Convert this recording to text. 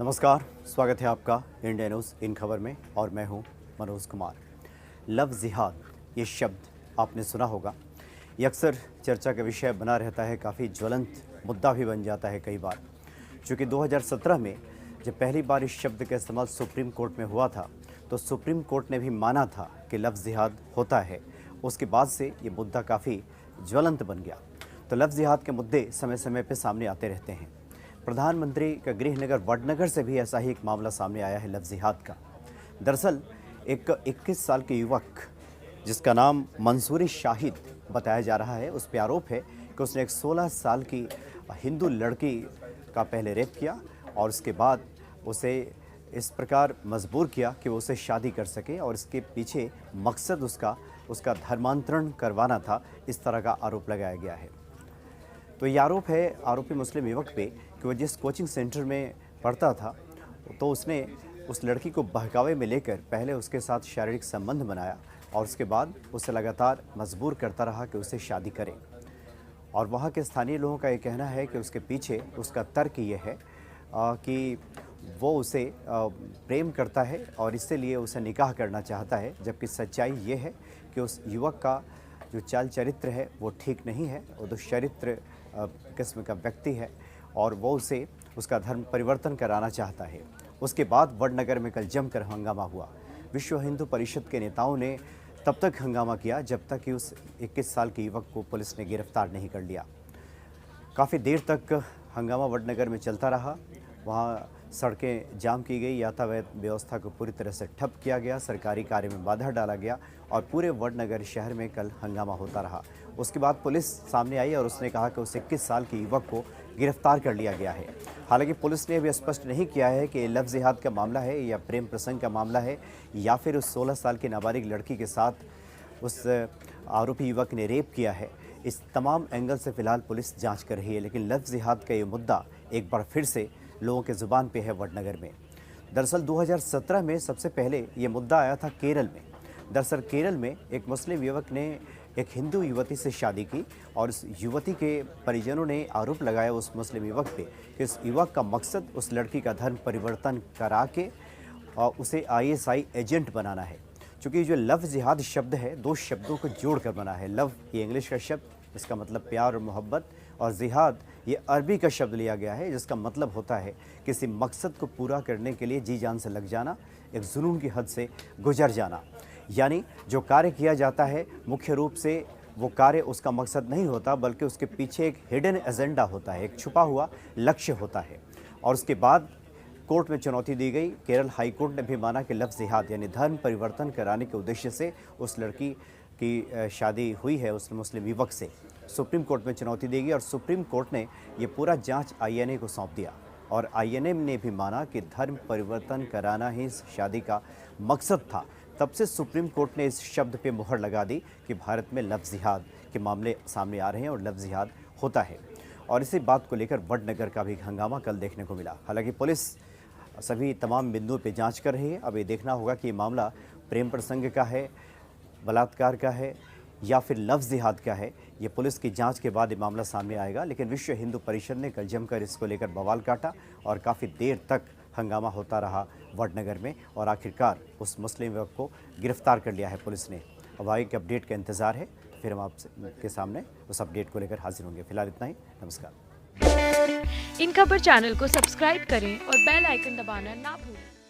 नमस्कार, स्वागत है आपका इंडिया न्यूज़ इन खबर में और मैं हूं मनोज कुमार। लव जिहाद ये शब्द आपने सुना होगा। ये अक्सर चर्चा का विषय बना रहता है, काफ़ी ज्वलंत मुद्दा भी बन जाता है कई बार। चूँकि 2017 में जब पहली बार इस शब्द का इस्तेमाल सुप्रीम कोर्ट में हुआ था तो सुप्रीम कोर्ट ने भी माना था कि लव जिहाद होता है। उसके बाद से ये मुद्दा काफ़ी ज्वलंत बन गया। तो लव जिहाद के मुद्दे समय समय पर सामने आते रहते हैं। प्रधानमंत्री का गृह नगर वडनगर से भी ऐसा ही एक मामला सामने आया है लव जिहाद का। दरअसल एक 21 साल के युवक जिसका नाम मंसूरी शाहिद बताया जा रहा है, उस पर आरोप है कि उसने एक 16 साल की हिंदू लड़की का पहले रेप किया और उसके बाद उसे इस प्रकार मजबूर किया कि वो उसे शादी कर सके और इसके पीछे मकसद उसका धर्मांतरण करवाना था। इस तरह का आरोप लगाया गया है। तो ये आरोप है आरोपी मुस्लिम युवक पे कि वो जिस कोचिंग सेंटर में पढ़ता था तो उसने उस लड़की को बहकावे में लेकर पहले उसके साथ शारीरिक संबंध बनाया और उसके बाद उसे लगातार मजबूर करता रहा कि उसे शादी करे। और वहाँ के स्थानीय लोगों का ये कहना है कि उसके पीछे उसका तर्क ये है कि वो उसे प्रेम करता है और इसलिए उसे निकाह करना चाहता है, जबकि सच्चाई ये है कि उस युवक का जो चाल चरित्र है वो ठीक नहीं है। वो तो चरित्र किस्म का व्यक्ति है और वो उसे उसका धर्म परिवर्तन कराना चाहता है। उसके बाद वडनगर में कल जमकर हंगामा हुआ। विश्व हिंदू परिषद के नेताओं ने तब तक हंगामा किया जब तक कि उस 21 साल के युवक को पुलिस ने गिरफ्तार नहीं कर लिया। काफ़ी देर तक हंगामा वडनगर में चलता रहा। वहाँ सड़कें जाम की गई, यातायात व्यवस्था को पूरी तरह से ठप किया गया, सरकारी कार्य में बाधा डाला गया और पूरे वडनगर शहर में कल हंगामा होता रहा। उसके बाद पुलिस सामने आई और उसने कहा कि उस 21 साल के युवक को गिरफ्तार कर लिया गया है। हालांकि पुलिस ने अभी स्पष्ट नहीं किया है कि लव जिहाद का मामला है या प्रेम प्रसंग का मामला है या फिर उस 16 साल की नाबालिग लड़की के साथ उस आरोपी युवक ने रेप किया है। इस तमाम एंगल से फ़िलहाल पुलिस जाँच कर रही है, लेकिन लव जिहाद का ये मुद्दा एक बार फिर से लोगों के ज़ुबान पे है वडनगर में। दरअसल 2017 में सबसे पहले ये मुद्दा आया था केरल में। दरअसल केरल में एक मुस्लिम युवक ने एक हिंदू युवती से शादी की और उस युवती के परिजनों ने आरोप लगाया उस मुस्लिम युवक पे कि इस युवक का मकसद उस लड़की का धर्म परिवर्तन करा के और उसे ISI एजेंट बनाना है। चूँकि जो लव जिहाद शब्द है, दो शब्दों को जोड़ कर बना है। लव ये इंग्लिश का शब्द, इसका मतलब प्यार और मोहब्बत, और जिहाद ये अरबी का शब्द लिया गया है जिसका मतलब होता है किसी मकसद को पूरा करने के लिए जी जान से लग जाना, एक जुनून की हद से गुजर जाना। यानी जो कार्य किया जाता है मुख्य रूप से वो कार्य उसका मकसद नहीं होता, बल्कि उसके पीछे एक हिडन एजेंडा होता है, एक छुपा हुआ लक्ष्य होता है। और उसके बाद कोर्ट में चुनौती दी गई। केरल हाई कोर्ट ने भी माना कि लव जिहाद यानी धर्म परिवर्तन कराने के उद्देश्य से उस लड़की की शादी हुई है उस मुस्लिम युवक से। सुप्रीम कोर्ट में चुनौती दी गई और सुप्रीम कोर्ट ने ये पूरा जांच INA को सौंप दिया और INA ने भी माना कि धर्म परिवर्तन कराना ही इस शादी का मकसद था। तब से सुप्रीम कोर्ट ने इस शब्द पे मुहर लगा दी कि भारत में लव जिहाद के मामले सामने आ रहे हैं और लव जिहाद होता है। और इसी बात को लेकर वडनगर का भी हंगामा कल देखने को मिला। हालांकि पुलिस सभी तमाम बिंदुओं पे जांच कर रही है। अब ये देखना होगा कि ये मामला प्रेम प्रसंग का है, बलात्कार का है या फिर लव जिहाद का है। ये पुलिस की जांच के बाद ये मामला सामने आएगा। लेकिन विश्व हिंदू परिषद ने कल जमकर इसको लेकर बवाल काटा और काफ़ी देर तक हंगामा होता रहा वडनगर में और आखिरकार उस मुस्लिम युवक को गिरफ्तार कर लिया है पुलिस ने। अब आगे के अपडेट का इंतज़ार है, फिर हम आपके सामने उस अपडेट को लेकर हाजिर होंगे। फिलहाल इतना ही, नमस्कार। इन खबर चैनल को सब्सक्राइब करें और बेल आइकन दबाना ना भूलें।